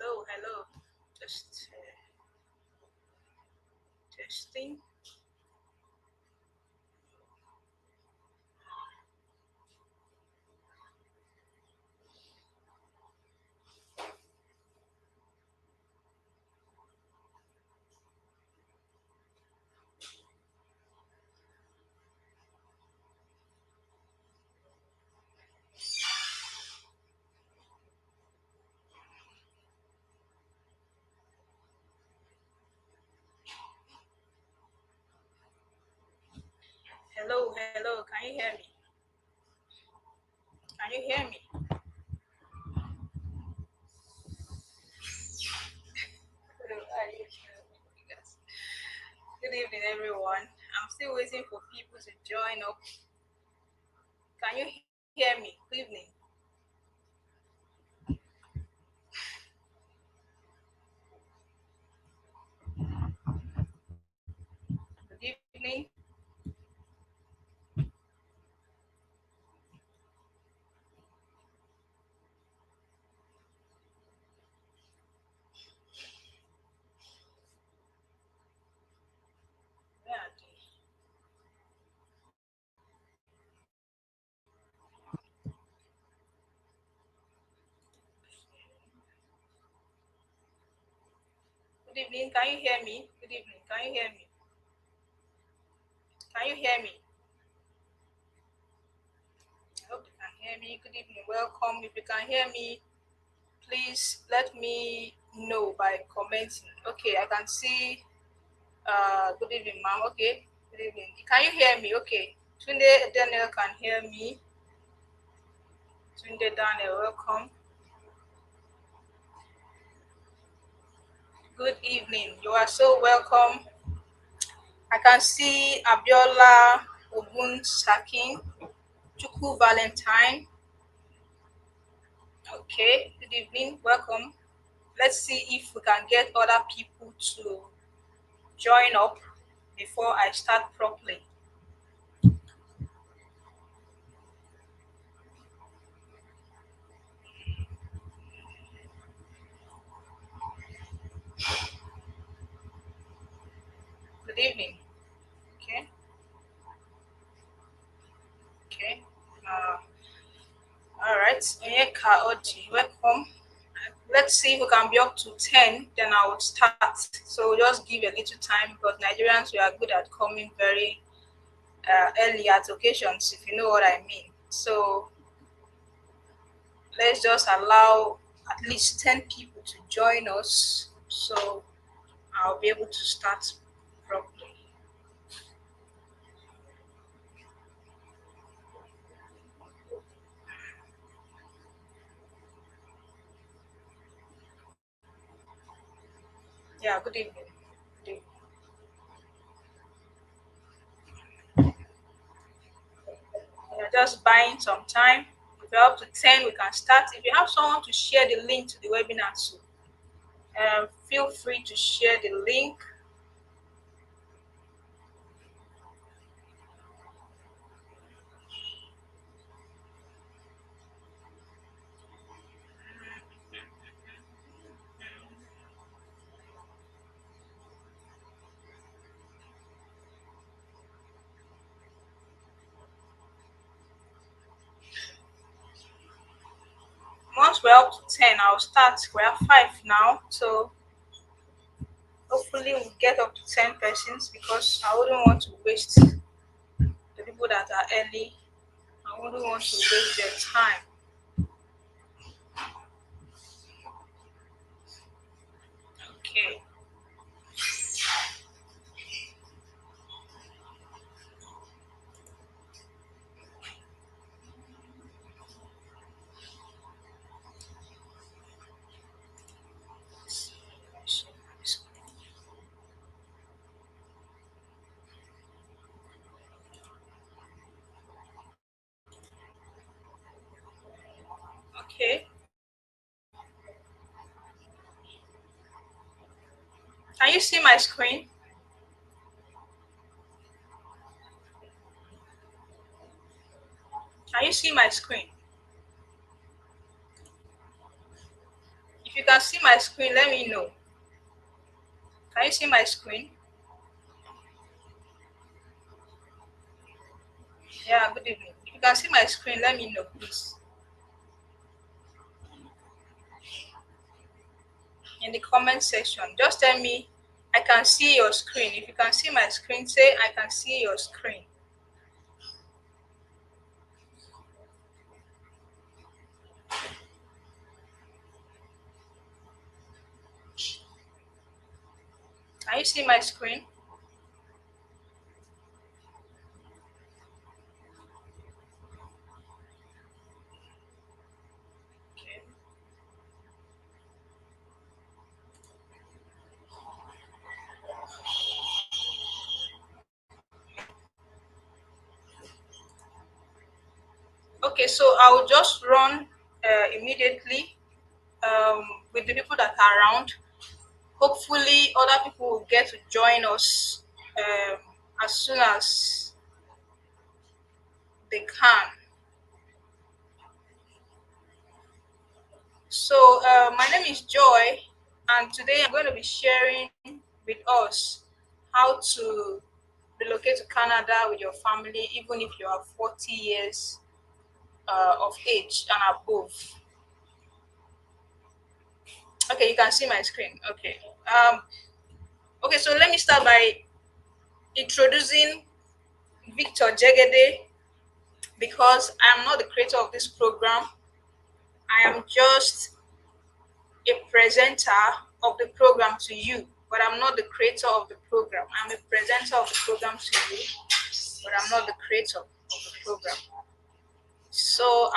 Hello, hello. Just testing. Hello, hello. Can you hear me? Can you hear me? Yes. Good evening, everyone. I'm still waiting for people to join up. Can you hear me? Good evening. Good evening. Where are they? Good evening. Can you hear me? Good evening. Can you hear me? Can you hear me? I hope you can hear me. Good evening. Welcome. If you can hear me, please let me know by commenting. Okay, I can see. Good evening, ma'am. Okay. Good evening. Can you hear me? Okay. Tunde Daniel can hear me. Tunde Daniel, welcome. Good evening. You are so welcome. I can see Abiola Ogun Sakin, Chuku Valentine. Okay. Good evening. Welcome. Let's see if we can get other people to join up before I start properly. Good evening. Okay. Okay. Uh, all right. Onyeka Oji, welcome. Let's see if we can be up to 10, then I would start. So just give a little time because Nigerians, we are good at coming very early at occasions, if you know what I mean. So let's just allow at least 10 people to join us so I'll be able to start properly. Yeah, good evening. Good evening. We are just buying some time. If we're up to 10, we can start. If you have someone to share the link to the webinar to, feel free to share the link. Once we're up to 10, I'll start. We're at 5 now. So hopefully we'll get up to 10 persons because I wouldn't want to waste the people that are early. I wouldn't want to waste their time. Okay. Okay. Can you see my screen? Can you see my screen? If you can see my screen, let me know. Can you see my screen? Yeah, good evening. If you can see my screen, let me know, please. In the comment section, just tell me I can see your screen. If you can see my screen, say I can see your screen. Can you see my screen? Okay. Okay, so I will just run immediately with the people that are around. Hopefully, other people will get to join us as soon as they can. So, my name is Joy, and today I'm going to be sharing with us how to relocate to Canada with your family, even if you are 40 years of age and above. Okay, you can see my screen. Okay. Okay, so let me start by introducing Victor Jegede because I am not the creator of this program. I am just a presenter of the program to you, but I'm not the creator of the program. I'm a presenter of the program to you, but I'm not the creator of the program. So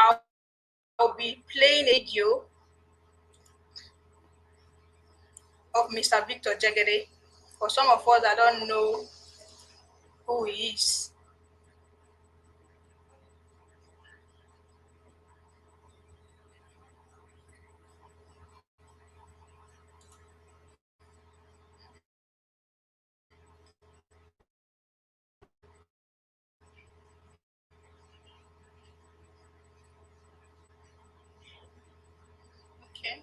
I'll be playing a video of Mr. Victor Jegede. For some of us that don't know who he is. Okay.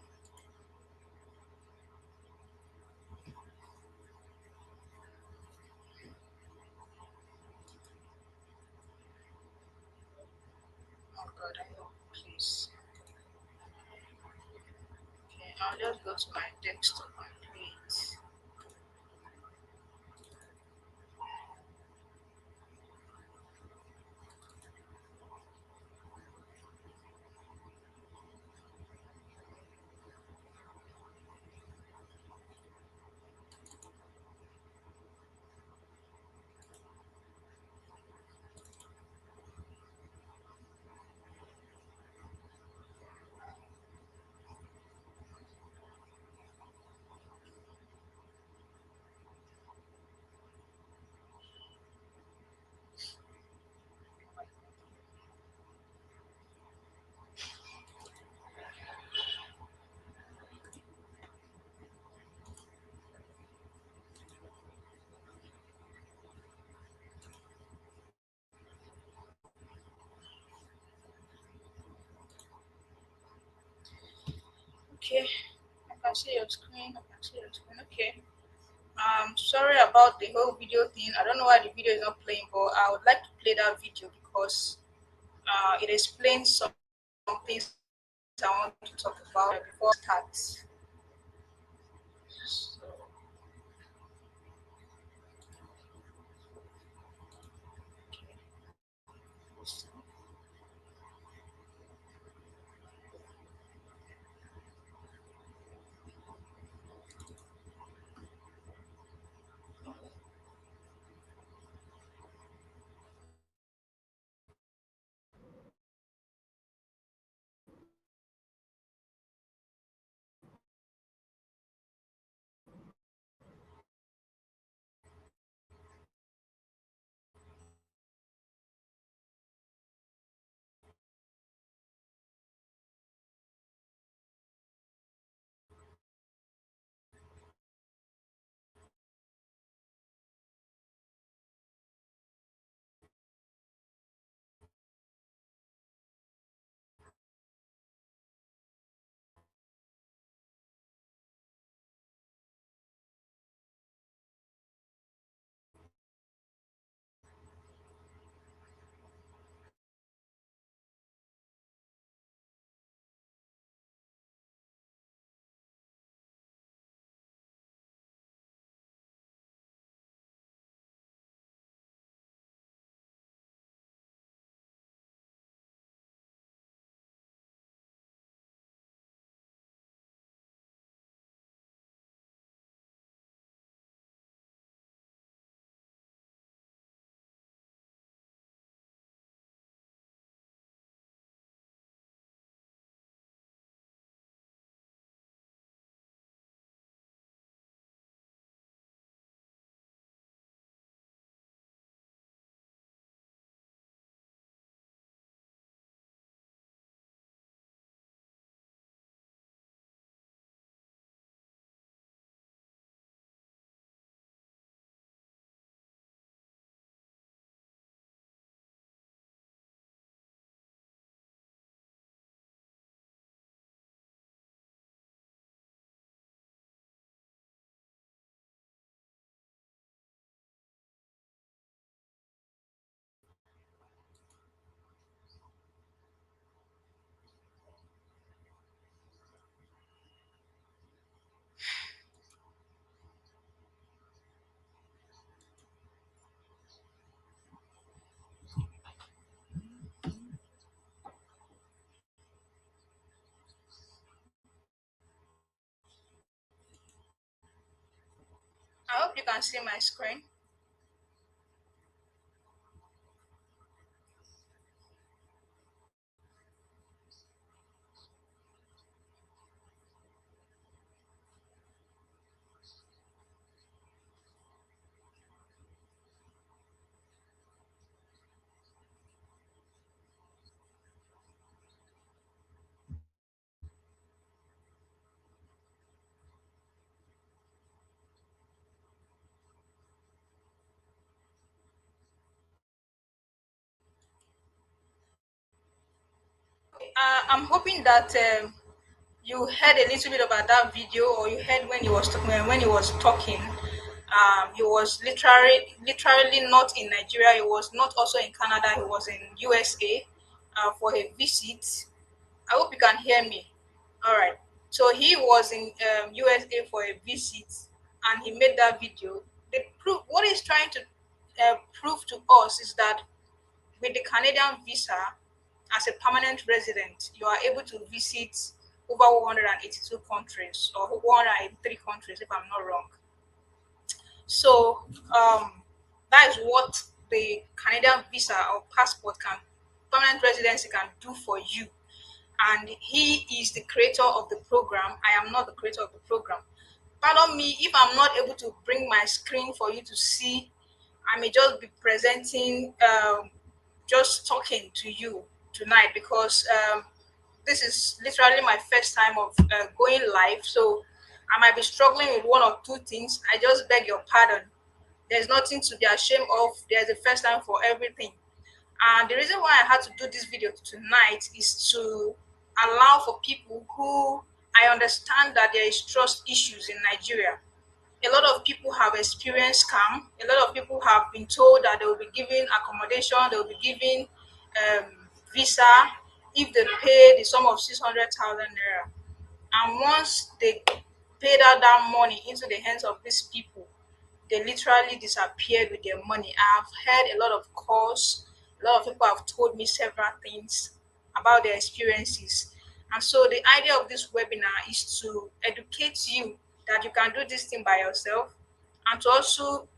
Oh God, I hope, please. Okay, I'll just go to my desktop and play it. Okay, I can see your screen. I can see your screen. Okay. Sorry about the whole video thing. I don't know why the video is not playing, but I would like to play that video because it explains some things I want to talk about before I start. So, you can see my screen. I'm hoping that you heard a little bit about that video, or you heard when he was talking. He was literally not in Nigeria. He was not also in Canada. He was in USA for a visit. I hope you can hear me. All right. So he was in USA for a visit, and he made that video. What he's trying to prove to us is that with the Canadian visa, as a permanent resident, you are able to visit over 182 countries, or 183 countries, if I'm not wrong. So that is what the Canadian visa or passport permanent residency can do for you. And he is the creator of the program. I am not the creator of the program. Pardon me if I'm not able to bring my screen for you to see. I may just be presenting, just talking to you tonight, because this is literally my first time of going live. So I might be struggling with one or two things. I just beg your pardon. There's nothing to be ashamed of. There's a first time for everything. And the reason why I had to do this video tonight is to allow for people who, I understand that there is trust issues in Nigeria. A lot of people have experienced scam. A lot of people have been told that they will be given accommodation, they will be given visa if they pay the sum of 600,000 naira. And once they paid out that money into the hands of these people, they literally disappeared with their money. I've heard a lot of calls. A lot of people have told me several things about their experiences. And so the idea of this webinar is to educate you that you can do this thing by yourself, and to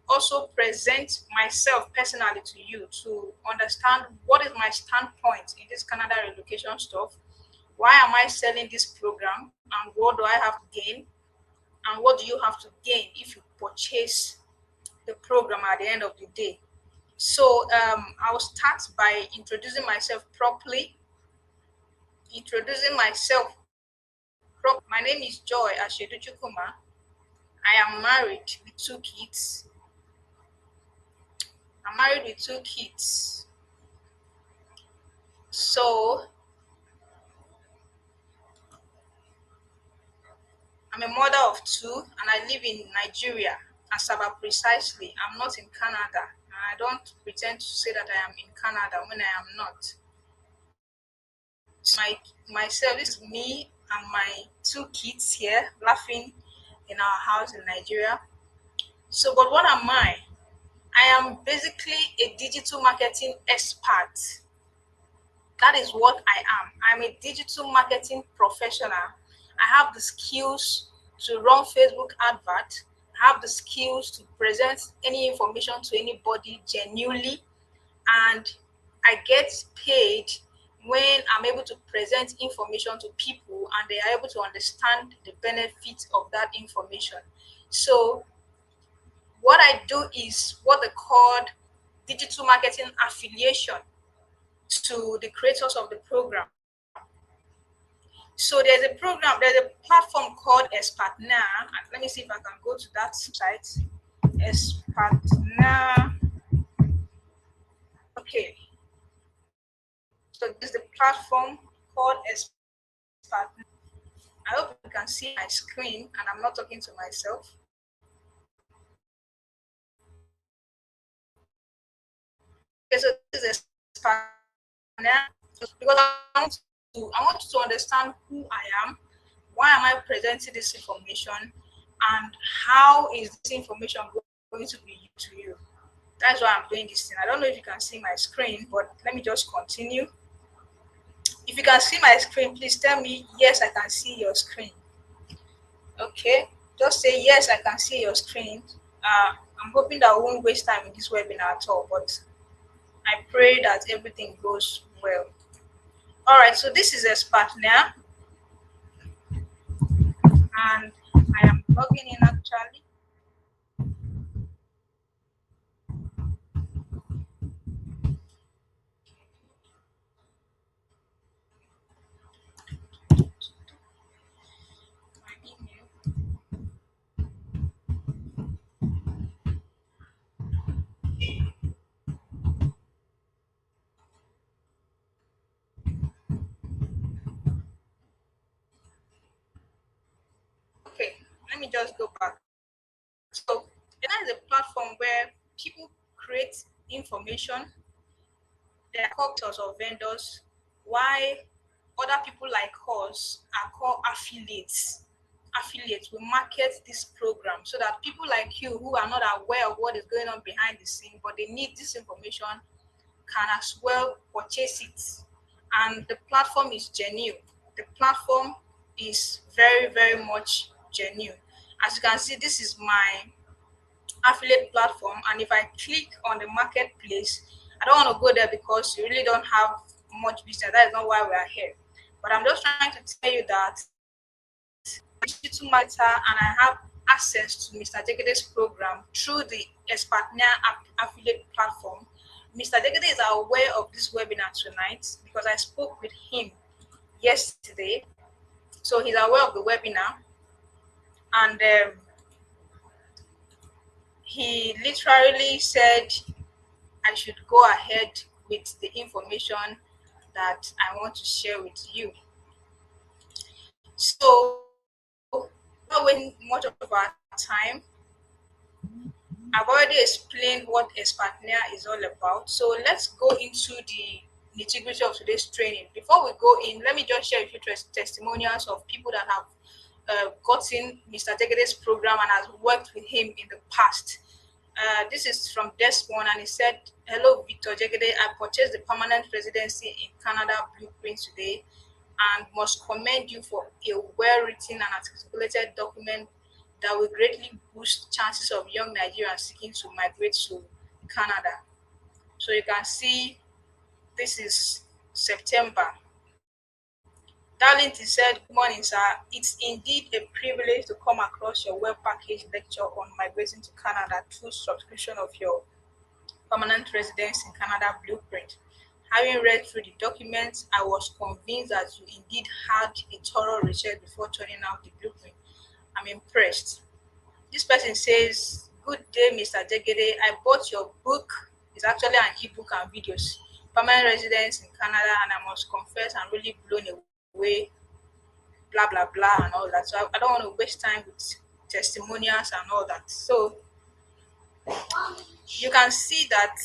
also present myself personally to you to understand what is my standpoint in this Canada relocation stuff. Why am I selling this program, and what do I have to gain, and what do you have to gain if you purchase the program at the end of the day? So I'll start by introducing myself properly. My name is Joy Asheduchukuma. I am married with two kids. I'm married with two kids. So I'm a mother of two, and I live in Nigeria, Asaba precisely. I'm not in Canada. And I don't pretend to say that I am in Canada when I am not. Myself, this is me and my two kids here laughing in our house in Nigeria. So, but what am I? I am basically a digital marketing expert. That is what I am. I'm a digital marketing professional. I have the skills to run Facebook advert. I have the skills to present any information to anybody genuinely, and I get paid when I'm able to present information to people and they are able to understand the benefits of that information. So what I do is what they call digital marketing affiliation to the creators of the program. So there's a platform called Expatna. Let me see if I can go to that site. Expatna. Okay. So this is the platform called Expatna. I hope you can see my screen and I'm not talking to myself. Okay, so this is Expatna, because I want to understand who I am, why am I presenting this information, and how is this information going to be used to you. That's why I'm doing this thing. I don't know if you can see my screen, but let me just continue. If you can see my screen, please tell me, yes, I can see your screen. Okay, just say, yes, I can see your screen. I'm hoping that I won't waste time in this webinar at all, but I pray that everything goes well. All right, so this is a partner, and I am logging in actually. My email. Okay, let me just go back. So that is a platform where people create information. There are cocktails of vendors. Why other people like us are called affiliates. Affiliates will market this program so that people like you who are not aware of what is going on behind the scene, but they need this information, can as well purchase it. And the platform is genuine. The platform is very, very much genuine. As you can see, this is my affiliate platform, and if I click on the marketplace, I don't want to go there because you really don't have much business. That is not why we are here. But I'm just trying to tell you that digital matter, and I have access to Mr. Jegede's program through the Partner affiliate platform. Mr. Jegede is aware of this webinar tonight because I spoke with him yesterday. So he's aware of the webinar, and he literally said I should go ahead with the information that I want to share with you. So, not wasting much of our time, I've already explained what a partner is all about. So let's go into the nitty-gritty of today's training. Before we go in, let me just share a few testimonials of people that have gotten Mr. Jegede's program and has worked with him in the past. This is from Desmond, and he said, "Hello, Victor Jegede. I purchased the permanent residency in Canada blueprint today and must commend you for a well-written and articulated document that will greatly boost chances of young Nigerians seeking to migrate to Canada." So you can see this is September. Darlington said, "Good morning, sir. It's indeed a privilege to come across your well packaged lecture on migrating to Canada through subscription of your permanent residence in Canada blueprint. Having read through the documents, I was convinced that you indeed had a thorough research before turning out the blueprint. I'm impressed." This person says, "Good day, Mr. Jegede. I bought your book. It's actually an ebook and videos. Permanent residence in Canada, and I must confess I'm really blown away, blah blah blah and all that." So I don't want to waste time with testimonials and all that. So you can see that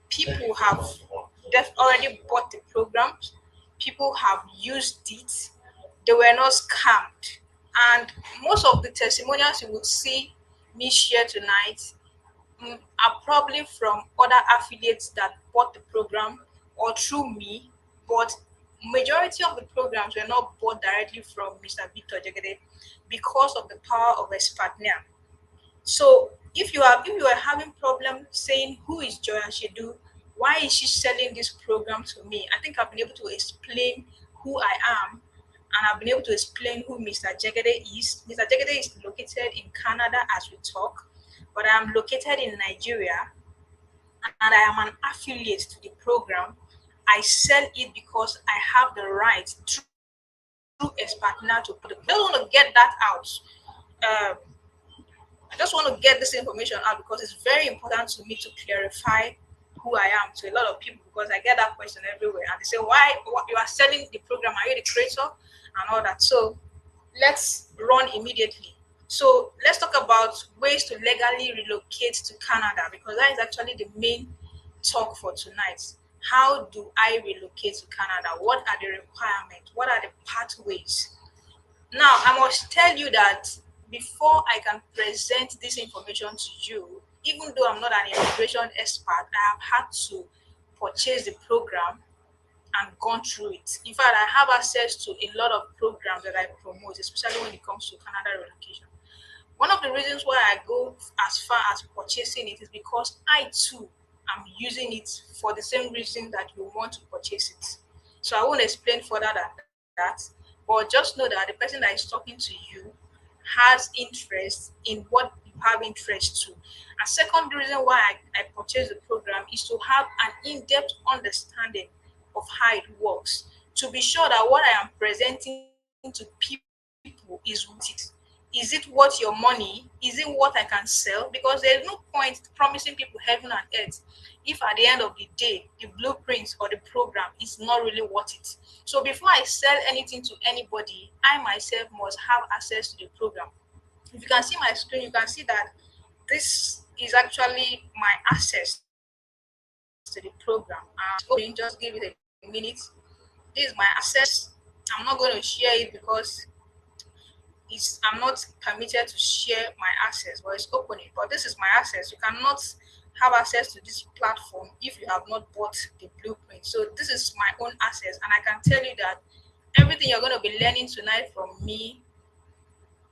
people have already bought the programs, people have used it, they were not scammed. And most of the testimonials you will see me share tonight are probably from other affiliates that bought the program or through me, but majority of the programs were not bought directly from Mr. Victor Jegede because of the power of his partner. So if you are having problem saying who is Joy Shedu, why is she selling this program to me? I think I've been able to explain who I am, and I've been able to explain who Mr. Jegede is. Mr. Jegede is located in Canada as we talk, but I am located in Nigeria, and I am an affiliate to the program. I sell it because I have the right through a partner to put it. I don't want to get that out. Um, I just want to get this information out because it's very important to me to clarify who I am to a lot of people, because I get that question everywhere and they say, why you are selling the program? Are you the creator? And all that. So let's run immediately. So let's talk about ways to legally relocate to Canada, because that is actually the main talk for tonight. How do I relocate to Canada? What are the requirements? What are the pathways? Now, I must tell you that before I can present this information to you, even though I'm not an immigration expert, I have had to purchase the program and gone through it. In fact, I have access to a lot of programs that I promote, especially when it comes to Canada relocation. One of the reasons why I go as far as purchasing it is because I too am using it for the same reason that you want to purchase it. So I won't explain further than that, but just know that the person that is talking to you has interest in what you have interest to. A second reason why I purchased the program is to have an in-depth understanding of how it works, to be sure that what I am presenting to people is worth it. Is it worth your money? Is it what I can sell? Because there's no point promising people heaven and earth if at the end of the day the blueprints or the program is not really worth it. So before I sell anything to anybody, I myself must have access to the program. If you can see my screen, you can see that this is actually my access to the program. Open, just give it a minute. This is my access. I'm not going to share it because I'm not permitted to share my access, but it's opening. But this is my access. You cannot have access to this platform if you have not bought the blueprint. So this is my own access, and I can tell you that everything you're going to be learning tonight from me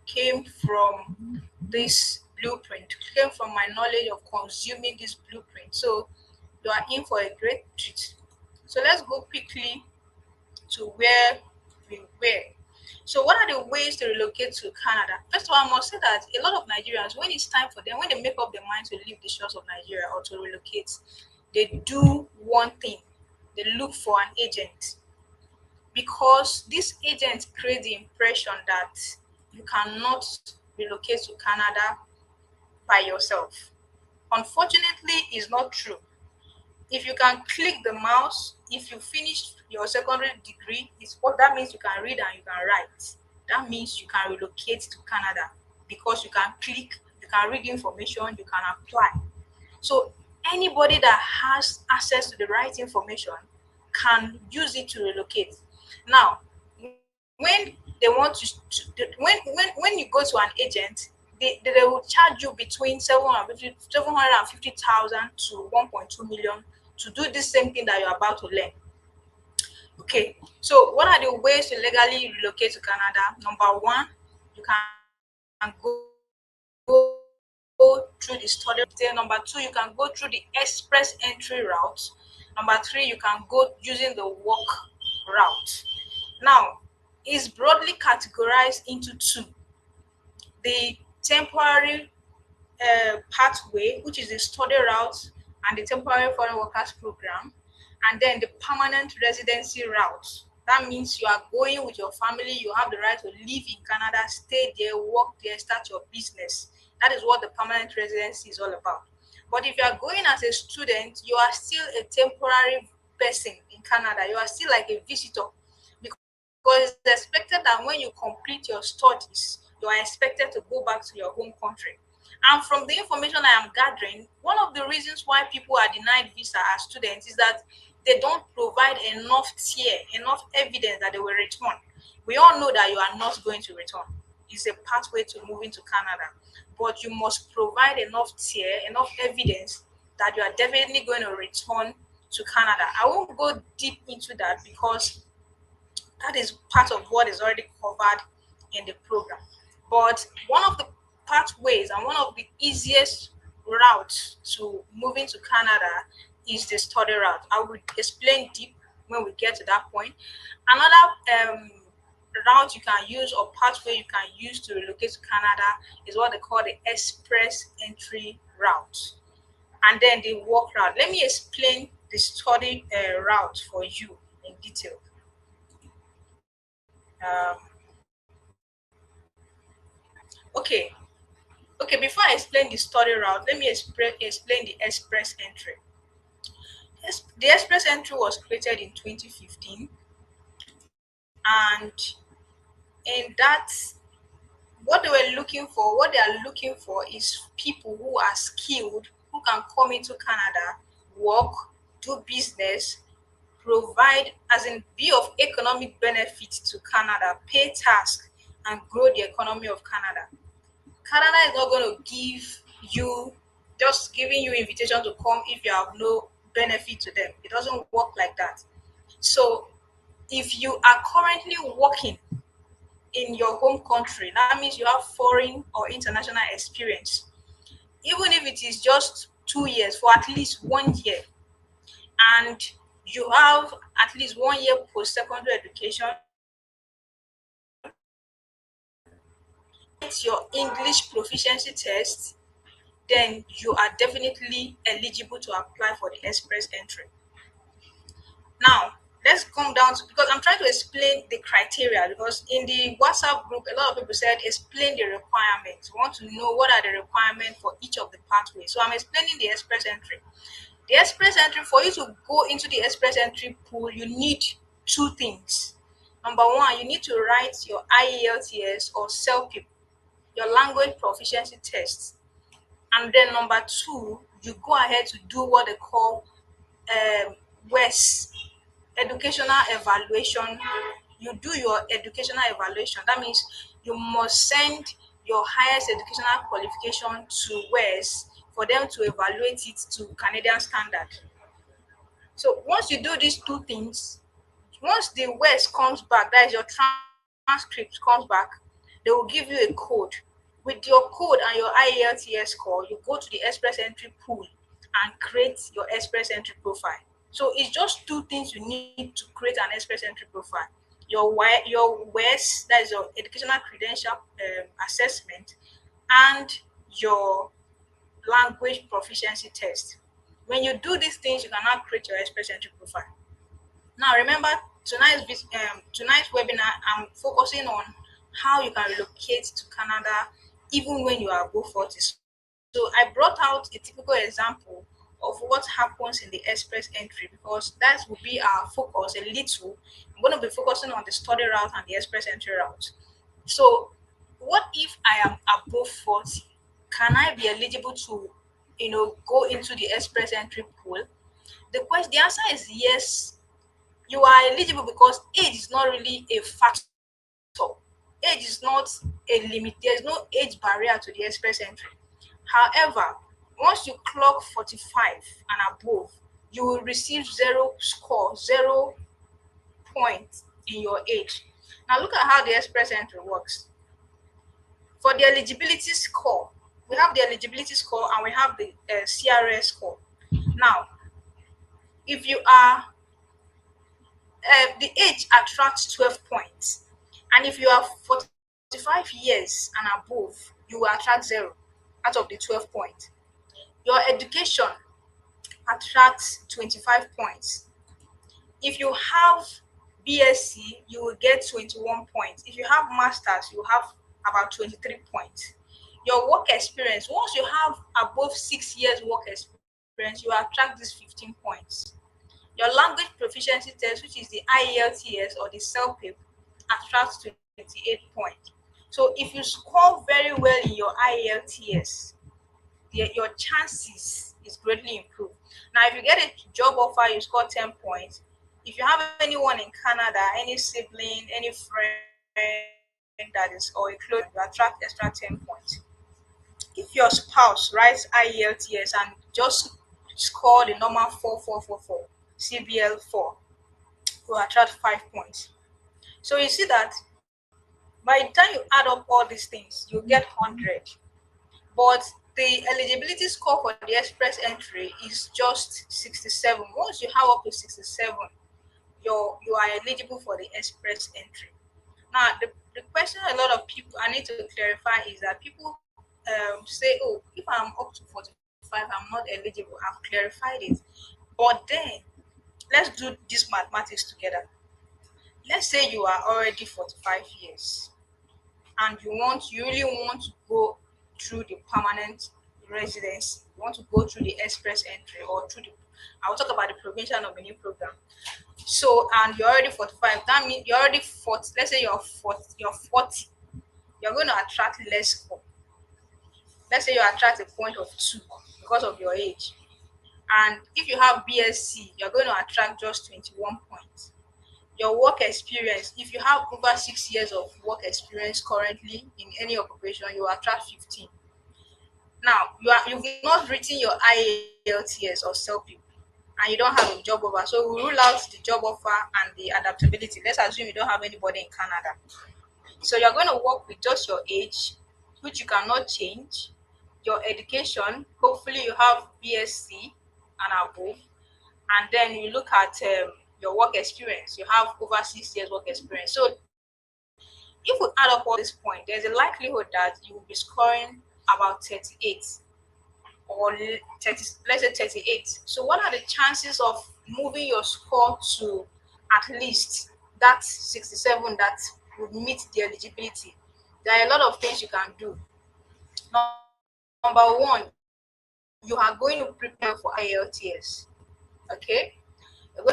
came from this blueprint, came from my knowledge of consuming this blueprint. So you are in for a great treat. So let's go quickly to where we were. So, what are the ways to relocate to Canada? First of all, I must say that a lot of Nigerians, when it's time for them, when they make up their mind to leave the shores of Nigeria or to relocate, they do one thing: they look for an agent, because this agent creates the impression that you cannot relocate to Canada by yourself. Unfortunately, it's not true. If you can click the mouse, if you finish your secondary degree, it's what that means. You can read and you can write. That means you can relocate to Canada because you can click, you can read information, you can apply. So anybody that has access to the right information can use it to relocate. Now, when they want when you go to an agent, they will charge you between 750,000 to 1.2 million to do the same thing that you're about to learn. Okay, so what are the ways to legally relocate to Canada? Number one, you can go through the study route. Then number two, you can go through the express entry route. Number three, you can go using the work route. Now, it's broadly categorized into two: the temporary pathway, which is the study route and the temporary foreign workers program, and then the permanent residency route. That means you are going with your family, you have the right to live in Canada, stay there, work there, start your business. That is what the permanent residency is all about. But if you are going as a student, you are still a temporary person in Canada. You are still like a visitor, because it's expected that when you complete your studies, you are expected to go back to your home country. And from the information I am gathering, one of the reasons why people are denied visa as students is that they don't provide enough evidence that they will return. We all know that you are not going to return. It's a pathway to moving to Canada, but you must provide enough evidence that you are definitely going to return to Canada. I won't go deep into that because that is part of what is already covered in the program. But one of the pathways and one of the easiest routes to moving to Canada is the study route. I will explain deep when we get to that point. Another route you can use or pathway you can use to relocate to Canada is what they call the express entry route, and then the work route. Let me explain the study route for you in detail. Um, okay, okay. Before I explain the study route, let me explain the express entry. The express entry was created in 2015, and in that, what they are looking for is people who are skilled, who can come into Canada, work, do business, provide, as in be of economic benefit to Canada, pay tax, and grow the economy of Canada. Canada is not going to give you just giving you invitation to come if you have no benefit to them. It doesn't work like that. So if you are currently working in your home country. That means you have foreign or international experience. Even if it is just 2 years, for at least 1 year, and you have at least 1 year post-secondary education, it's your English proficiency test, then you are definitely eligible to apply for the express entry. Now, let's come down to, because I'm trying to explain the criteria, because in the WhatsApp group, a lot of people said explain the requirements. We want to know what are the requirements for each of the pathways. So I'm explaining the express entry. The express entry, for you to go into the express entry pool, you need two things. Number one, you need to write your IELTS or CELP, your language proficiency test. And then number two, you go ahead to do what they call WES, educational evaluation. You do your educational evaluation. That means you must send your highest educational qualification to WES for them to evaluate it to Canadian standard. So once you do these two things, once the WES comes back, that is your transcript comes back, they will give you a code. With your code and your IELTS score, you go to the express entry pool and create your express entry profile. So it's just two things you need to create an express entry profile. Your WES, that is your educational credential assessment, and your language proficiency test. When you do these things, you can now create your express entry profile. Now, remember, tonight's webinar, I'm focusing on how you can relocate to Canada even when you are above 40. So I brought out a typical example of what happens in the express entry, because that will be our focus a little. I'm going to be focusing on the study route and the express entry route. So what if I am above 40? Can I be eligible to, go into the express entry pool? The answer is yes. You are eligible because age is not really a factor. Age is not a limit. There is no age barrier to the express entry. However, once you clock 45 and above, you will receive zero score, 0 points in your age. Now look at how the express entry works. For the eligibility score, we have the eligibility score and we have the CRS score. Now, if you are the age attracts 12 points, and if you are 45 years and above, you will attract 0 out of the 12 points. Your education attracts 25 points. If you have BSc, you will get 21 points. If you have masters, you have about 23 points. Your work experience, once you have above 6 years work experience, you attract these 15 points. Your language proficiency test, which is the IELTS or the CELP, attracts 28 points. So if you score very well in your IELTS, your chances is greatly improved. Now, if you get a job offer, you score 10 points. If you have anyone in Canada, any sibling, any friend that is, or a close, you attract extra 10 points. If your spouse writes IELTS and just score the normal 4444, CBL 4, will attract 5 points. So you see that by the time you add up all these things, you get 100. But the eligibility score for the express entry is just 67. Once you have up to 67, you are eligible for the express entry. Now, the question a lot of people I need to clarify is that people say, oh, if I'm up to 45, I'm not eligible. I've clarified it. But then, let's do this mathematics together. Let's say you are already 45 years and you really want to go through the permanent residence, you want to go through the express entry or through the, I will talk about the provincial nominee program. So, and you're already 45, that means you're already 40. Let's say you're 40, you're going to attract less score. Let's say you attract a point of 2 because of your age. And if you have BSc, you're going to attract just 21 points. Your work experience, if you have over 6 years of work experience currently in any occupation, you attract 15. Now, you've not written your IELTS or CELP, and you don't have a job offer. So we rule out the job offer and the adaptability. Let's assume you don't have anybody in Canada. So you're going to work with just your age, which you cannot change, your education. Hopefully, you have BSc and above, and then you look at your work experience. You have over 6 years work experience. So if we add up all this point, there's a likelihood that you will be scoring about 38 or 30, let's say 38. So what are the chances of moving your score to at least that 67 that would meet the eligibility? There are a lot of things you can do. Number one, you are going to prepare for IELTS. Okay.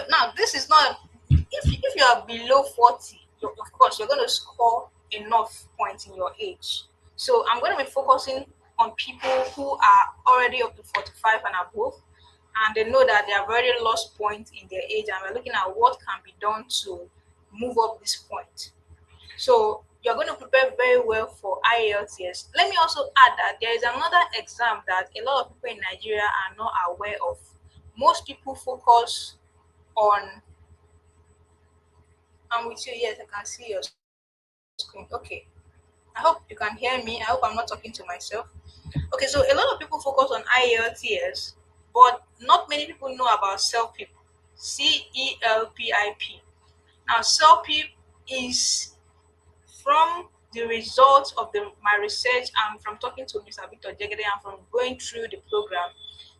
Now, this is not, if you are below 40, of course, you're going to score enough points in your age. So I'm going to be focusing on people who are already up to 45 and above, and they know that they have already lost points in their age, and we're looking at what can be done to move up this point. So you're going to prepare very well for IELTS. Let me also add that there is another exam that a lot of people in Nigeria are not aware of. Most people focus on, I'm with you, yes, I can see your screen. Okay. I hope you can hear me. I hope I'm not talking to myself. Okay, so a lot of people focus on IELTS, but not many people know about CELPIP. CELPIP. Now, CELPIP is from the results of my research and from talking to Mr. Victor Jegede and from going through the program.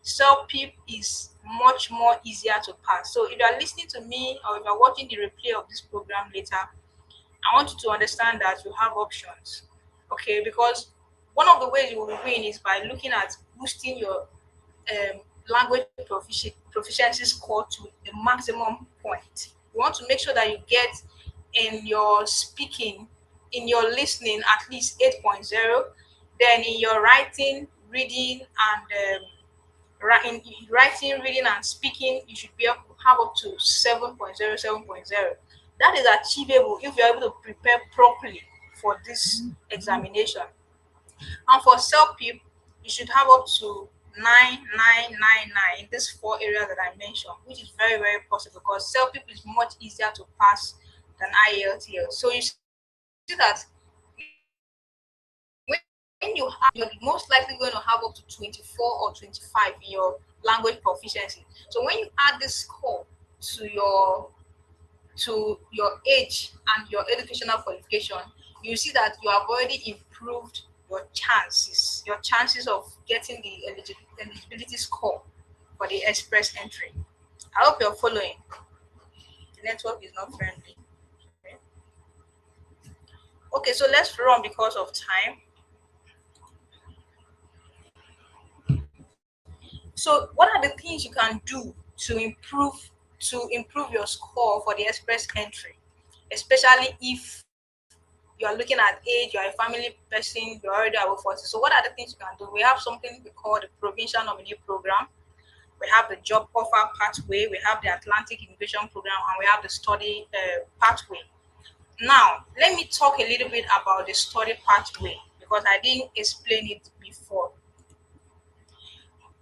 CELPIP is much more easier to pass. So if you are listening to me or if you're watching the replay of this program later, I want you to understand that you have options. Okay, because one of the ways you will win is by looking at boosting your language proficiency score to the maximum point. You want to make sure that you get in your speaking, in your listening, at least 8.0. Then in your writing, reading, and in writing, reading, and speaking, you should be able to have up to 7.0, 7.0. That is achievable if you're able to prepare properly for this examination. And for self-pip, you should have up to 9999 in these four areas that I mentioned, which is very, very possible because self-pip is much easier to pass than IELTS. So you see that when you have, you're most likely going to have up to 24 or 25 in your language proficiency. So when you add this score to your age and your educational qualification, you see that you have already improved your chances of getting the eligibility score for the express entry. I hope you're following. The network is not friendly. Okay, so let's run because of time. So what are the things you can do to improve your score for the express entry, especially if you are looking at age, you are a family person, you're already above 40. So what are the things you can do? We have something we call the provincial nominee program. We have the job offer pathway. We have the Atlantic immigration program, and we have the study pathway. Now, let me talk a little bit about the study pathway because I didn't explain it before.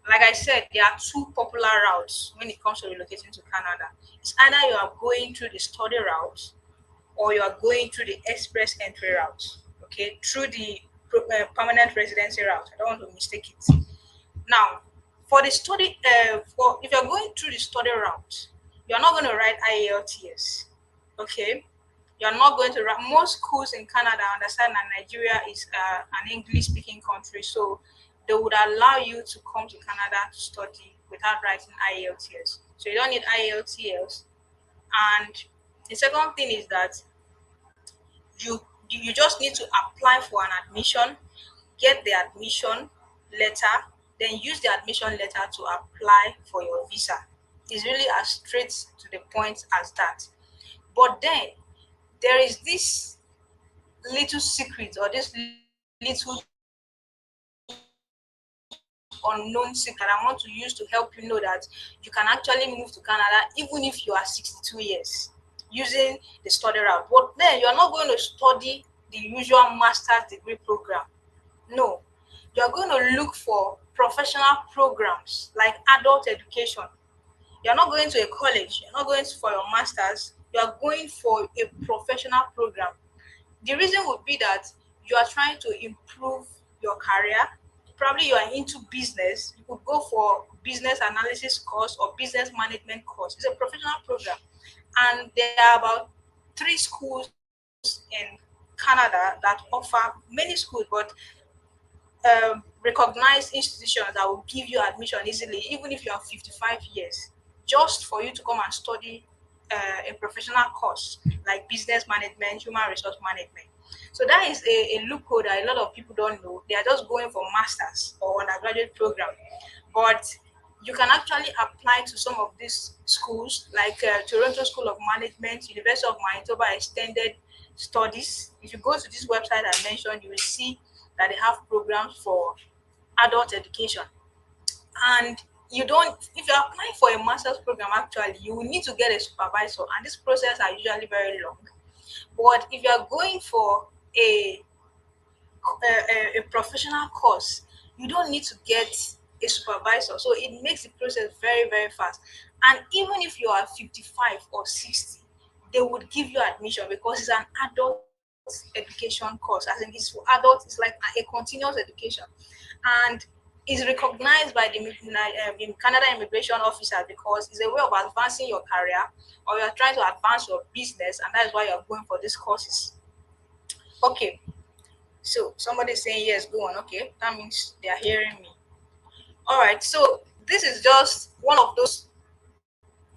Like I said, there are two popular routes when it comes to relocating to Canada. It's either you are going through the study route or you are going through the express entry route, okay, through the permanent residency route. I don't want to mistake it. Now, for the study, for if you're going through the study route, you're not going to write IELTS, okay? You're not going to write. Most schools in Canada understand that Nigeria is an English-speaking country, so they would allow you to come to Canada to study without writing IELTS. So you don't need IELTS. And the second thing is that you just need to apply for an admission, get the admission letter, then use the admission letter to apply for your visa. It's really as straight to the point as that. But then there is this little secret or this little unknown secret I want to use to help you know that you can actually move to Canada even if you are 62 years using the study route. But then you're not going to study the usual master's degree program. No, you're going to look for professional programs like adult education. You're not going to a college, you're not going for your master's, you're going for a professional program. The reason would be that you are trying to improve your career. Probably you are into business. You could go for business analysis course or business management course. It's a professional program, and there are about three schools in Canada that offer many schools, but recognized institutions that will give you admission easily, even if you are 55 years, just for you to come and study a professional course like business management, human resource management. So that is a loophole that a lot of people don't know. They are just going for masters or undergraduate program, but you can actually apply to some of these schools like Toronto School of Management, University of Manitoba Extended Studies. If you go to this website I mentioned, you will see that they have programs for adult education. And you don't, if you're applying for a master's program, actually, you will need to get a supervisor, and this process are usually very long. But if you're going for a a professional course, you don't need to get a supervisor. So it makes the process very, very fast. And even if you are 55 or 60, they would give you admission because it's an adult education course. As in, it's for adults, it's like a continuous education. And is recognized by the Canada Immigration Officer because it's a way of advancing your career, or you're trying to advance your business, and that is why you're going for these courses. Okay, so somebody saying yes, go on. Okay, that means they are hearing me. All right, so this is just one of those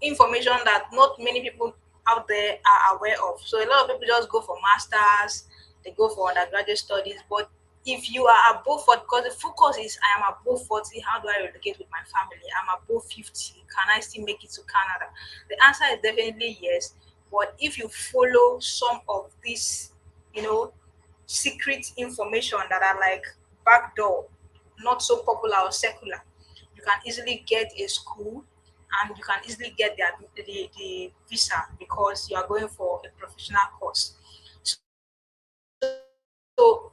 information that not many people out there are aware of. So a lot of people just go for masters, they go for undergraduate studies, but if you are above 40, because the focus is I am above 40, how do I relocate with my family? I'm above 50, can I still make it to Canada? The answer is definitely yes. But if you follow some of these, you know, secret information that are like backdoor, not so popular or secular, you can easily get a school and you can easily get the visa because you are going for a professional course. So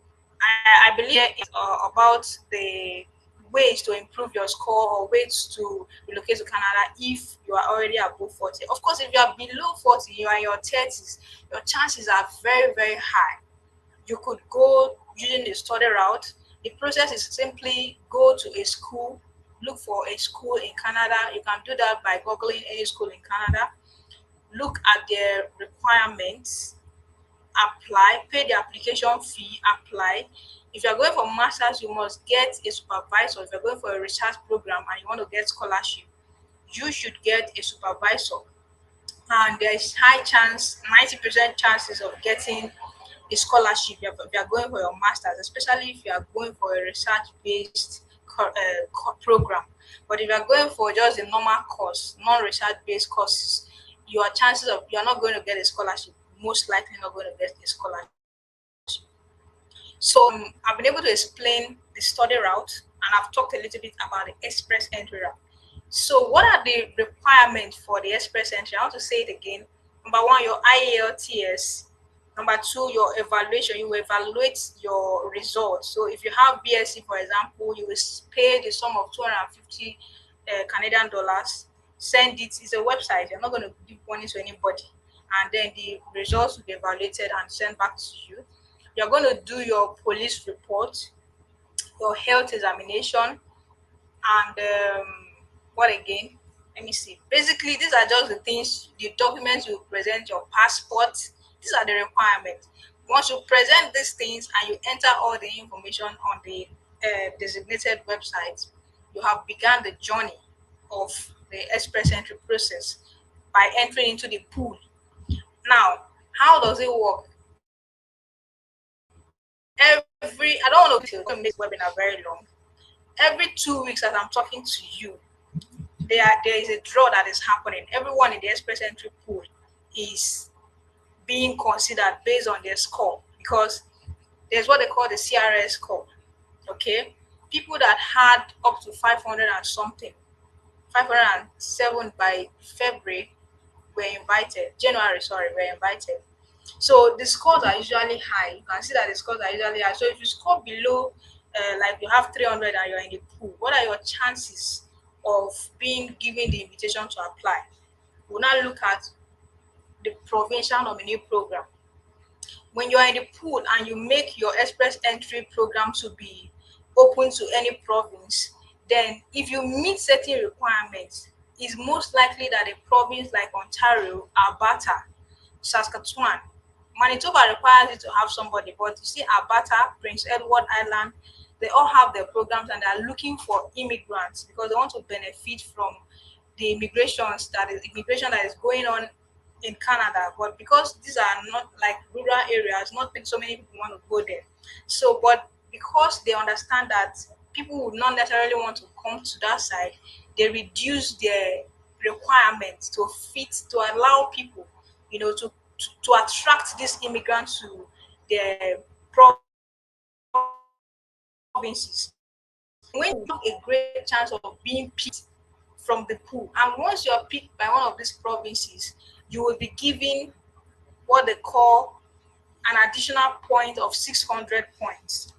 I believe it's about the ways to improve your score or ways to relocate to Canada if you are already above 40. Of course, if you are below 40, you are in your 30s, your chances are very, very high. You could go using the study route. The process is simply go to a school, look for a school in Canada. You can do that by googling any school in Canada, look at their requirements, apply, pay the application fee, apply. If you're going for masters, you must get a supervisor. If you're going for a research program and you want to get scholarship, you should get a supervisor. And there is high chance, 90% chances of getting a scholarship if you are going for your masters, especially if you are going for a research-based program. But if you are going for just a normal course, non-research-based courses, your chances of you are not going to get a scholarship. Most likely not going to get a scholarship. So I've been able to explain the study route, and I've talked a little bit about the express entry route. So what are the requirements for the express entry? I want to say it again. Number one, your IELTS. Number two, your evaluation. You will evaluate your results. So if you have BSc, for example, you will pay the sum of 250 Canadian dollars. Send it. It's a website. You're not going to give money to anybody. And then the results will be evaluated and sent back to you. You're going to do your police report, your health examination, and what again? Let me see. Basically, these are just the things, the documents you present, your passport. These are the requirements. Once you present these things and you enter all the information on the designated website, you have begun the journey of the express entry process by entering into the pool. Now, how does it work? Every I don't want to make this webinar very long. Every 2 weeks, as I'm talking to you, there is a draw that is happening. Everyone in the express entry pool is being considered based on their score because there's what they call the CRS score. Okay, people that had up to 500 and something, 507 by February were invited. January, sorry, were invited. So the scores are usually high. You can see that the scores are usually high. So if you score below, like you have 300 and you're in the pool, what are your chances of being given the invitation to apply? We'll now look at the provincial nominee program. when you are in the pool and you make your express entry program to be open to any province, then if you meet certain requirements, it's most likely that a province like Ontario, Alberta, Saskatchewan, Manitoba requires you to have somebody, but you see Alberta, Prince Edward Island, they all have their programs and they are looking for immigrants because they want to benefit from the immigration that is going on in Canada. But because these are not like rural areas, not so many people want to go there. So, but because they understand that people would not necessarily want to come to that side, they reduce their requirements to fit to allow people, to attract these immigrants to their provinces. When you have a great chance of being picked from the pool, and once you're picked by one of these provinces, you will be given what they call an additional point of 600 points.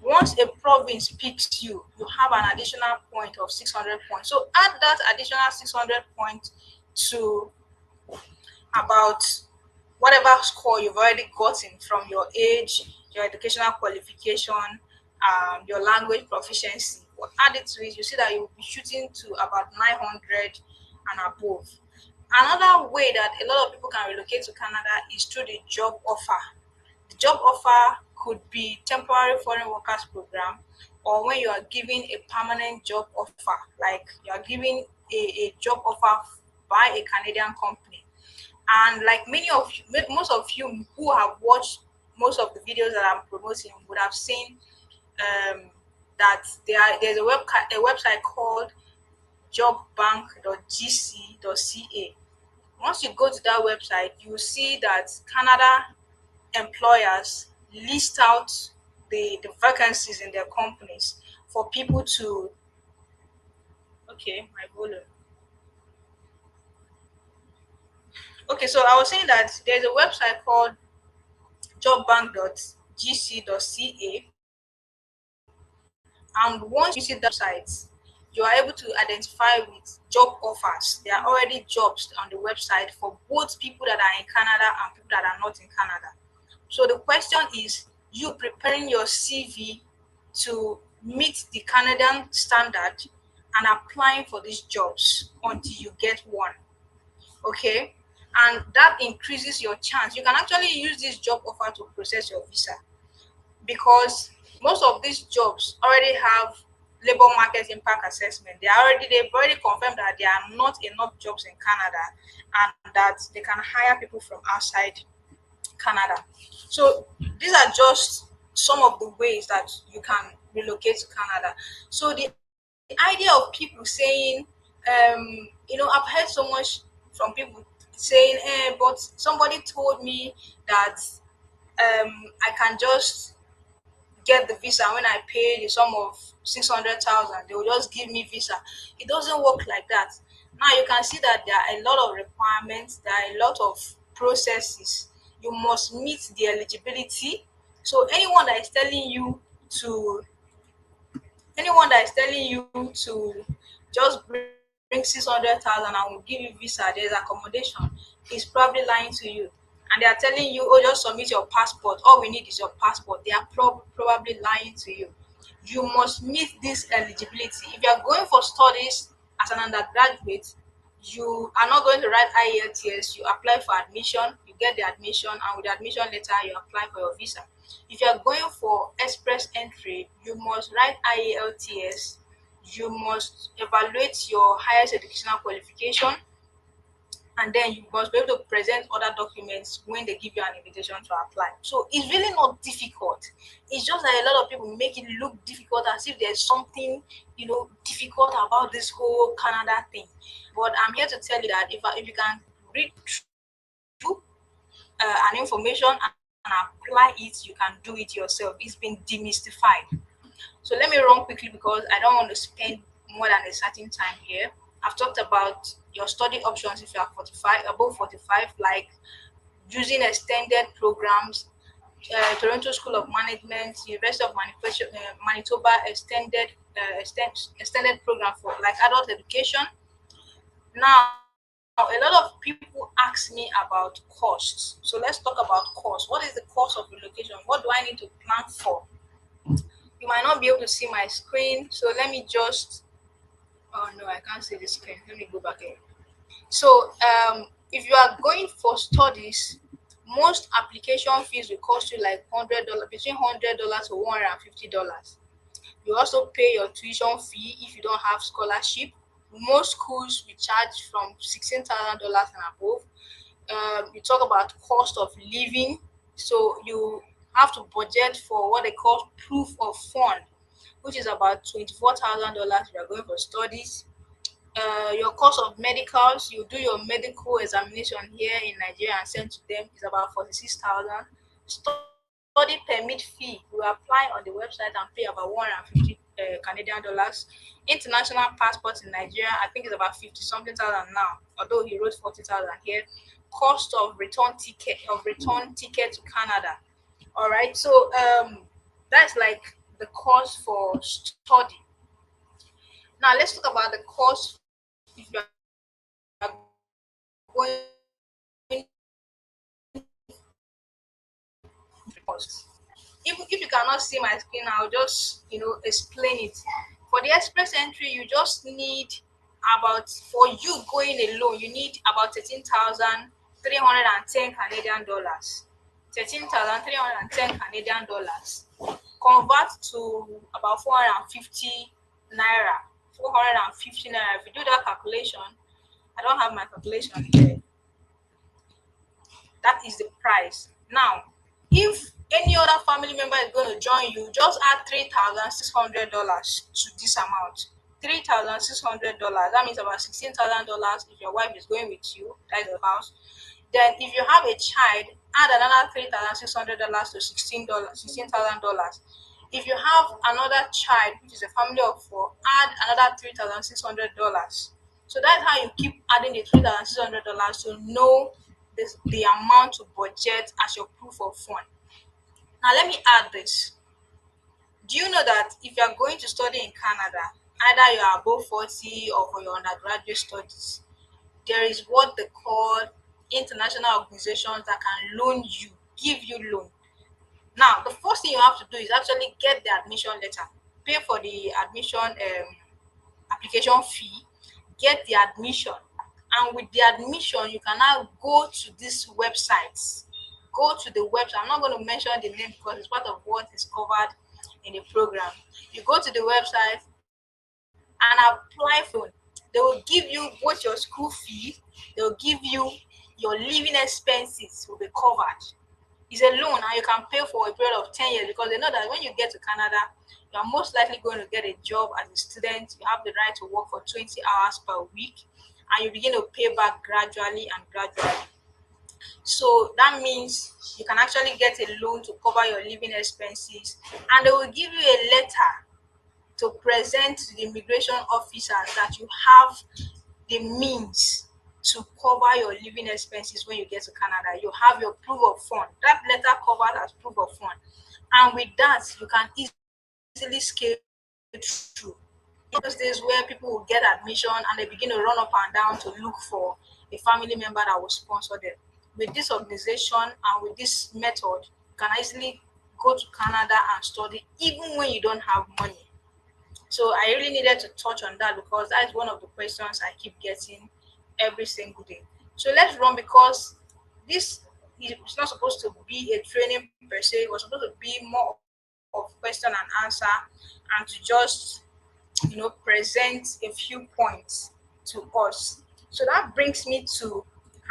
Once a province picks you, you have an additional point of 600 points. So add that additional 600 points to about whatever score you've already gotten from your age, your educational qualification, your language proficiency. But add it to it, you see that you'll be shooting to about 900 and above. Another way that a lot of people can relocate to Canada is through the job offer. The job offer could be temporary foreign workers program, or when you are given a permanent job offer, like you are given a job offer by a Canadian company. And like most of you who have watched most of the videos that I'm promoting would have seen that there's a website called jobbank.gc.ca. Once you go to that website, you will see that Canada employers list out the vacancies in their companies for people to. Okay, my volume. Okay, so I was saying that there's a website called jobbank.gc.ca, and once you see that site, you are able to identify with job offers. There are already jobs on the website for both people that are in Canada and people that are not in Canada. So the question is you preparing your CV to meet the Canadian standard and applying for these jobs until you get one. Okay? And that increases your chance. You can actually use this job offer to process your visa because most of these jobs already have labor market impact assessment. They've already confirmed that there are not enough jobs in Canada and that they can hire people from outside Canada. So these are just some of the ways that you can relocate to Canada. So the idea of people saying, I've heard so much from people saying, but somebody told me that I can just get the visa when I pay the sum of 600,000. They will just give me visa. It doesn't work like that. Now you can see that there are a lot of requirements. There are a lot of processes. You must meet the eligibility. So anyone that is telling you to just bring 600,000 and will give you visa, there's accommodation, is probably lying to you. And they are telling you, oh, just submit your passport. All we need is your passport. They are probably lying to you. You must meet this eligibility. If you are going for studies as an undergraduate, you are not going to write IELTS. You apply for admission, you get the admission, and with the admission letter, you apply for your visa. If you are going for express entry, you must write IELTS. You must evaluate your highest educational qualification, and then you must be able to present other documents when they give you an invitation to apply. So it's really not difficult. It's just that a lot of people make it look difficult as if there's something, difficult about this whole Canada thing. But I'm here to tell you that if you can read through an information and apply it, you can do it yourself. It's been demystified. So let me run quickly because I don't want to spend more than a certain time here. I've talked about your study options if you are 45, above 45, like using extended programs, Toronto School of Management, University of Manitoba extended program for like adult education. Now, a lot of people ask me about costs. So let's talk about cost. What is the cost of relocation? What do I need to plan for? You might not be able to see my screen, so let me just. Oh no, I can't see the screen. Let me go back here. So, if you are going for studies, most application fees will cost you like $100, between $100 to $150. You also pay your tuition fee if you don't have scholarship. Most schools will charge from $16,000 and above. You talk about cost of living, so you have to budget for what they call proof of fund, which is about $24,000 if you are going for studies. Your cost of medicals, you do your medical examination here in Nigeria and send to them, is about 46,000. Study permit fee, you apply on the website and pay about 150 Canadian dollars. International passport in Nigeria, I think it's about 50 something thousand now, although he wrote 40,000 here. Cost of return ticket to Canada. All right, so that's like the cost for study. Now let's talk about the cost if you are going cost. If you cannot see my screen, I'll just explain it. For the express entry, you just need about, for you going alone, you need about 13,310 Canadian dollars. 13,310 Canadian dollars. Convert to about 450 naira. 450 naira. If you do that calculation, I don't have my calculation here. That is the price. Now, if any other family member is going to join you, just add $3,600 to this amount. $3,600. That means about $16,000 if your wife is going with you. That is the house. Then, if you have a child, add another $3,600 to $16,000. If you have another child, which is a family of four, add another $3,600. So that's how you keep adding the $3,600 to know the amount to budget as your proof of fund. Now, let me add this. Do you know that if you are going to study in Canada, either you are above 40 or for your undergraduate studies, there is what they call international organizations that can loan you, give you loan. Now, the first thing you have to do is actually get the admission letter, pay for the admission application fee, get the admission, and with the admission, you can now go to these websites. Go to the website. I'm not going to mention the name because it's part of what is covered in the program. You go to the website and apply for it. They will give you both your school fee, they'll give you your living expenses will be covered. It's a loan and you can pay for a period of 10 years because they know that when you get to Canada, you are most likely going to get a job as a student. You have the right to work for 20 hours per week and you begin to pay back gradually and gradually. So that means you can actually get a loan to cover your living expenses and they will give you a letter to present to the immigration officers that you have the means to cover your living expenses when you get to Canada. You have your proof of fund. That letter covered as proof of fund. And with that, you can easily scale through. Those days where people will get admission and they begin to run up and down to look for a family member that will sponsor them. With this organization and with this method, you can easily go to Canada and study even when you don't have money. So I really needed to touch on that because that is one of the questions I keep getting every single day. So let's run because this is not supposed to be a training per se. It was supposed to be more of question and answer and to just present a few points to us. So that brings me to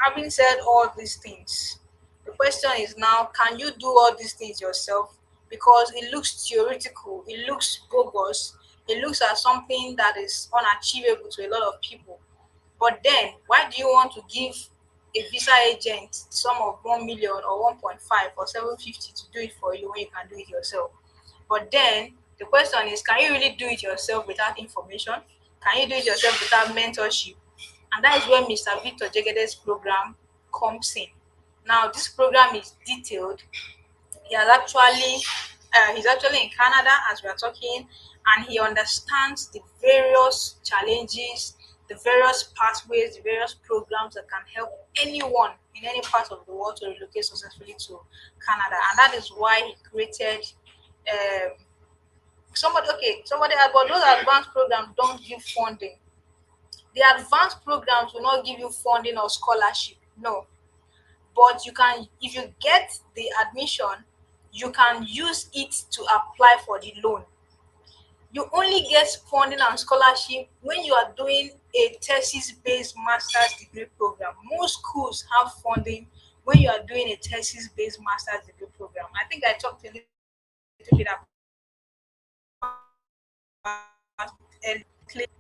having said all these things. The question is now, can you do all these things yourself? Because it looks theoretical, it looks bogus, it looks as something that is unachievable to a lot of people. But then, why do you want to give a visa agent sum of 1 million or 1.5 or 750 to do it for you when you can do it yourself? But then the question is, can you really do it yourself without information? Can you do it yourself without mentorship? And that is where Mr. Victor Jegede's program comes in. Now, this program is detailed. He has actually he's actually in Canada as we are talking, and he understands the various challenges the various pathways, the various programs that can help anyone in any part of the world to relocate successfully to Canada. And that is why he created somebody, but those advanced programs don't give funding. The advanced programs will not give you funding or scholarship. No. But you can, if you get the admission, you can use it to apply for the loan. You only get funding and scholarship when you are doing a thesis-based master's degree program. Most schools have funding when you are doing a thesis-based master's degree program. I think I talked a little bit about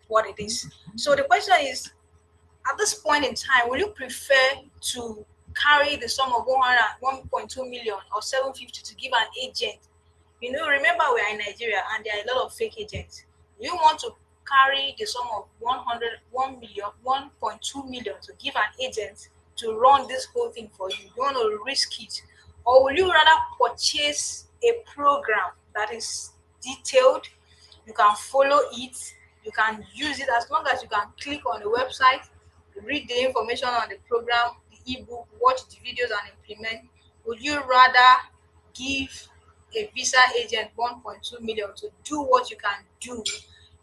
what it is. So the question is, at this point in time, will you prefer to carry the sum of 1.2 million or 750 to give an agent? Remember we are in Nigeria and there are a lot of fake agents. Do you want to carry the sum of 1.2 million to give an agent to run this whole thing for you? You want to risk it? Or will you rather purchase a program that is detailed? You can follow it, you can use it as long as you can click on the website, read the information on the program, the ebook, watch the videos and implement. Would you rather give a visa agent 1.2 million to do what you can do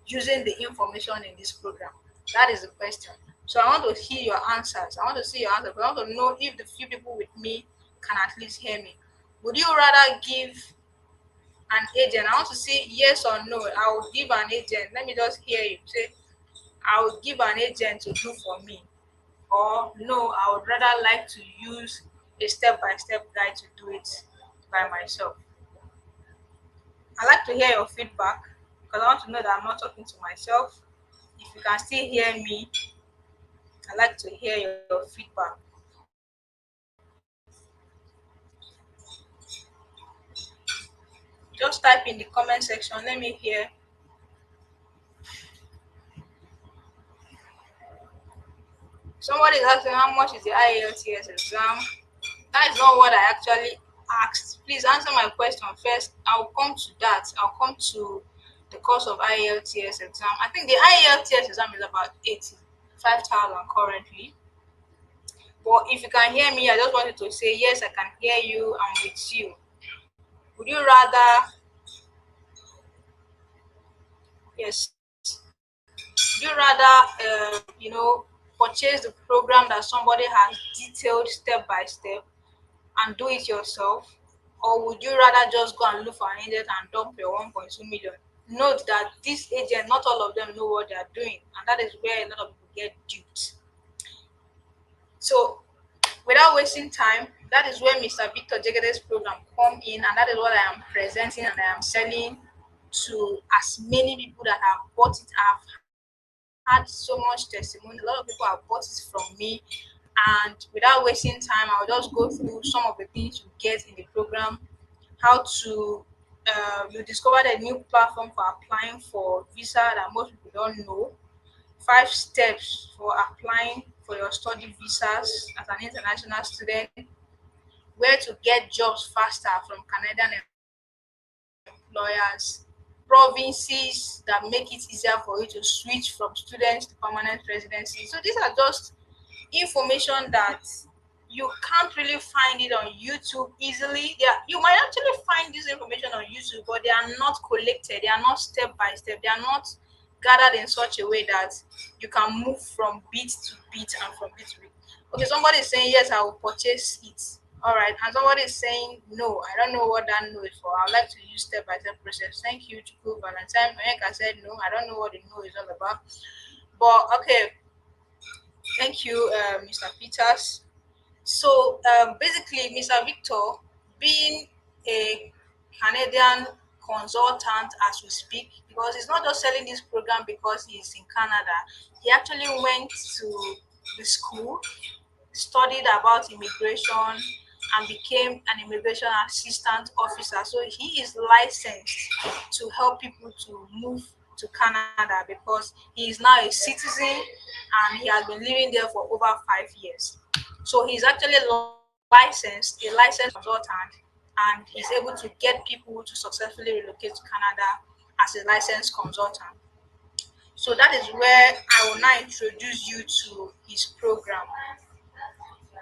using the information in this program? That is the question. So I want to hear your answers. I want to see your answers. But I want to know if the few people with me can at least hear me. Would you rather give an agent? I want to see yes or no. I will give an agent. Let me just hear you say, I will give an agent to do for me. Or no, I would rather like to use a step-by-step guide to do it by myself. I like to hear your feedback because I want to know that I'm not talking to myself. If you can still hear me, I like to hear your feedback. Just type in the comment section. Let me hear. Somebody is asking how much is the IELTS exam. That is not what I actually asked. Please answer my question first. I'll come to that. I'll come to the cost of IELTS exam. I think the IELTS exam is about 85,000 currently. But if you can hear me, I just wanted to say yes, I can hear you. I'm with you. Would you rather, yes, would you rather, purchase the program that somebody has detailed step by step and do it yourself? Or would you rather just go and look for an agent and dump your 1.2 million? Note that this agent, not all of them know what they are doing, and that is where a lot of people get duped. So, without wasting time, that is where Mr. Victor Jagede's program come in, and that is what I am presenting and I am selling to as many people that have bought it. I've had so much testimony. A lot of people have bought it from me, and without wasting time, I'll just go through some of the things you get in the program. How to You discovered a new platform for applying for visa that most people don't know. 5 steps for applying for your study visas as an international student. Where to get jobs faster from Canadian employers. Provinces that make it easier for you to switch from students to permanent residency. So these are just information that you can't really find it on YouTube easily. You might actually find this information on YouTube, but they are not collected. They are not step by step. They are not gathered in such a way that you can move from bit to bit and from bit to bit. Okay, somebody is saying yes, I will purchase it. All right, and somebody is saying no, I don't know what that no is for. I would like to use step by step process. Thank you, Chuku Valentine. I said no, I don't know what the no is all about. But okay, thank you, Mr. Peters. So basically, Mr. Victor, being a Canadian consultant as we speak, because he's not just selling this program because he's in Canada, he actually went to the school, studied about immigration, and became an immigration assistant officer. So he is licensed to help people to move to Canada because he is now a citizen and he has been living there for over 5 years. So he's actually licensed, a licensed consultant, and he's able to get people to successfully relocate to Canada as a licensed consultant. So that is where I will now introduce you to his program.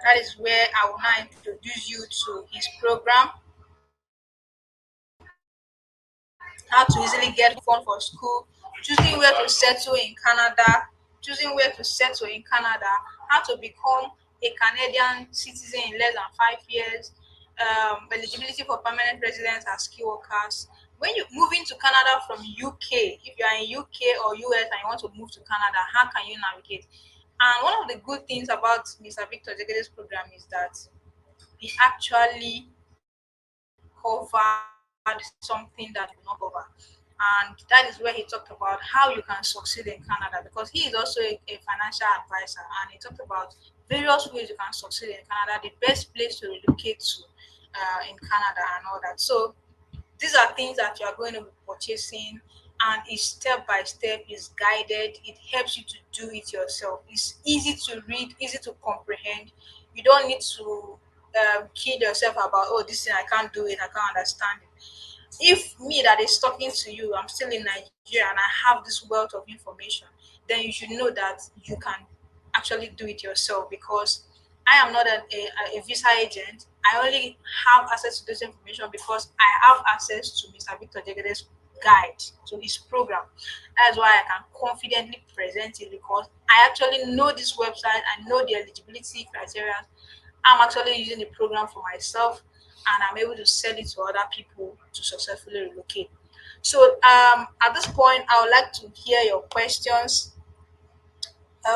That is where I will now introduce you to his program, how to easily get fund for school, choosing where to settle in Canada, how to become a Canadian citizen in less than 5 years, eligibility for permanent residents as ski workers. When you move into Canada from UK, if you are in UK or US and you want to move to Canada, how can you navigate? And one of the good things about Mr. Victor Zegede's program is that he actually covered something that we not cover. And that is where he talked about how you can succeed in Canada, because he is also a financial advisor, and he talked about various ways you can succeed in Canada, the best place to relocate to in Canada, and all that. So these are things that you are going to be purchasing, and it's step by step, is guided. It helps you to do it yourself. It's easy to read, easy to comprehend. You don't need to kid yourself about, oh, this thing I can't do it, I can't understand it. If me that is talking to you, I'm still in Nigeria and I have this wealth of information, then you should know that you can actually do it yourself, because I am not a visa agent. I only have access to this information because I have access to Mr. Victor Jegede's guide, to his program. That's why I can confidently present it, because I actually know this website, I know the eligibility criteria. I'm actually using the program for myself, and I'm able to sell it to other people to successfully relocate. So at this point, I would like to hear your questions.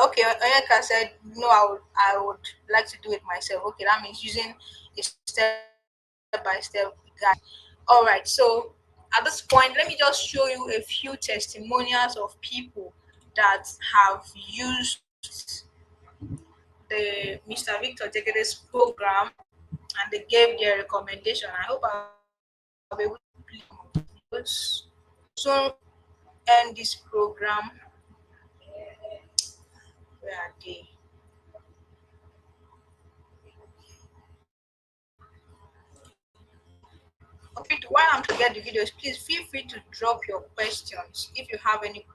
Okay, Onyeka said, no, I would like to do it myself. Okay, that means using a step-by-step guide. All right, so at this point, let me just show you a few testimonials of people that have used the Mr. Victor Tekede's program, and they gave their recommendation. I hope I'll be able to play because soon end this program. Where are they? Okay, while I'm to get the videos, please feel free to drop your questions. If you have any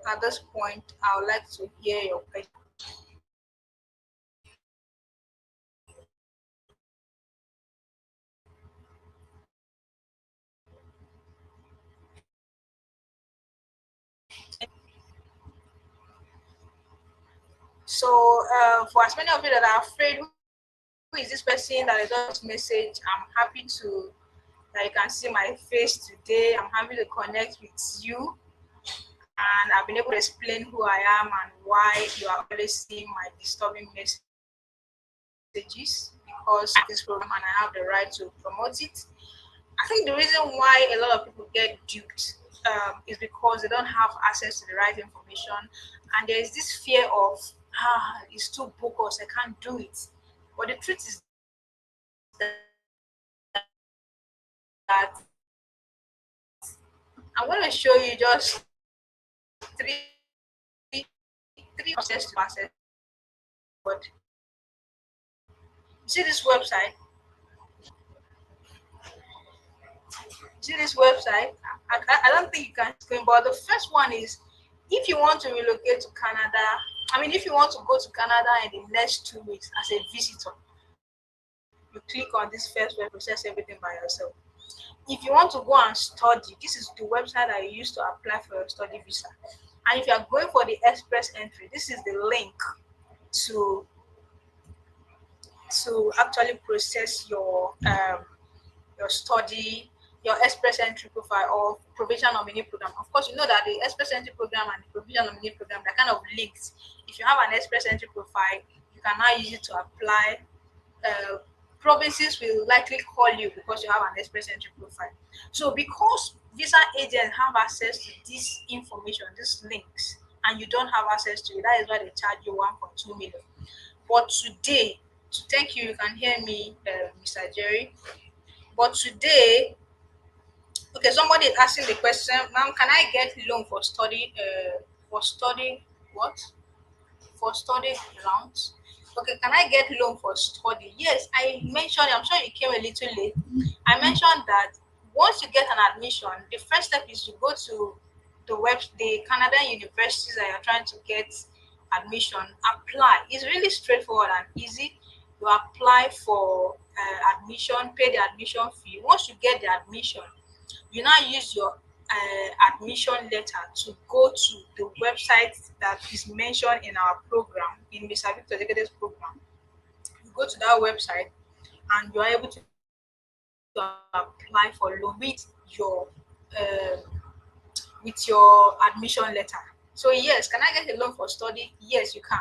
at this point, I would like to hear your question. So, for as many of you that are afraid, who is this person that I got this message? I'm happy to that you can see my face today. I'm happy to connect with you, and I've been able to explain who I am and why you are always seeing my disturbing messages, because of this program and I have the right to promote it. I think the reason why a lot of people get duped is because they don't have access to the right information, and there is this fear of, it's too bogus, I can't do it. But the truth is that I'm going to show you just three process to access. But see this website. I don't think you can screen, but the first one is, if you want to relocate to Canada, if you want to go to Canada in the next 2 weeks as a visitor, you click on this first web, process everything by yourself. If you want to go and study, this is the website I use to apply for your study visa. And if you are going for the express entry, this is the link to actually process your study, your express entry profile or provision nominee program. Of course, you know that the express entry program and the provision nominee program, they're kind of linked. If you have an express entry profile, you can now use it to apply. Uh, Provinces will likely call you because you have an express entry profile. So because visa agents have access to this information, these links, and you don't have access to it, that is why they charge you 1.2 million. But today, thank you, you can hear me, Mr. Jerry. But today, okay, somebody is asking the question, ma'am, can I get loan for study? For study what? For study grounds? Okay, can I get loan for study? Yes, I mentioned. I'm sure you came a little late. I mentioned that Once you get an admission, the first step is to go to the Canadian universities that you're trying to get admission. Apply. It's really straightforward and easy. You apply for admission, pay the admission fee. Once you get the admission, you now use your admission letter to go to the website that is mentioned in our program, in Mr. Victor Degede's program. You go to that website and you are able to apply for loan with your admission letter. So yes, can I get a loan for study? Yes, you can.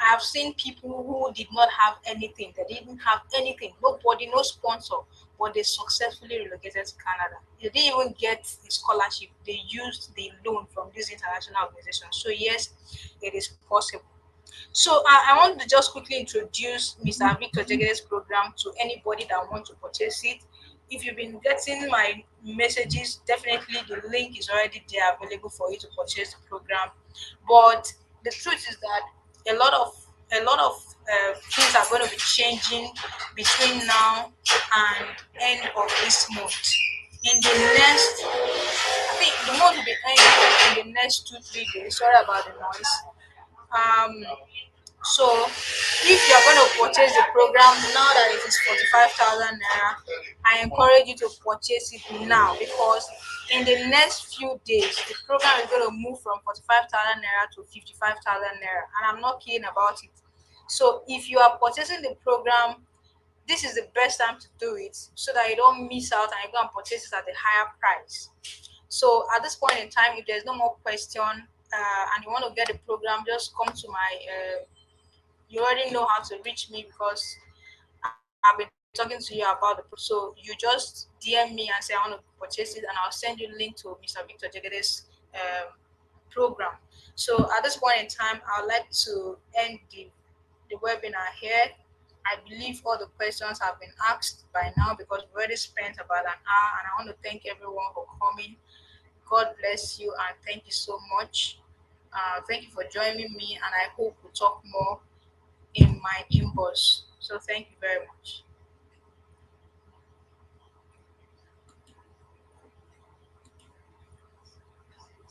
I have seen people who did not have anything. They didn't have anything. Nobody, no sponsor, but they successfully relocated to Canada. They didn't even get the scholarship. They used the loan from this international organization. So yes, it is possible. So I want to just quickly introduce Mr. Victor Jegede's program to anybody that wants to purchase it. If you've been getting my messages, definitely the link is already there available for you to purchase the program. But the truth is that a lot of things are going to be changing between now and end of this month. In the next, I think the month will be ending in the next 2 3 days. Sorry about the noise. Um, so if you're going to purchase the program now that it is 45,000 naira, I encourage you to purchase it now, because in the next few days the program is going to move from 45,000 naira to 55,000 naira, and I'm not kidding about it. So if you are purchasing the program, this is the best time to do it so that you don't miss out and you go and purchase it at a higher price. So at this point in time, if there's no more question and you want to get the program, just come to my you already know how to reach me, because I've been talking to you about the so you just DM me and say I want to purchase it, and I'll send you a link to Mr. Victor Jegede's program. So at this point in time, I'd like to end the webinar here. I believe all the questions have been asked by now, because we've already spent about an hour, and I want to thank everyone for coming. God bless you and thank you so much. Thank you for joining me, and I hope we'll talk more in my inbox. So thank you very much.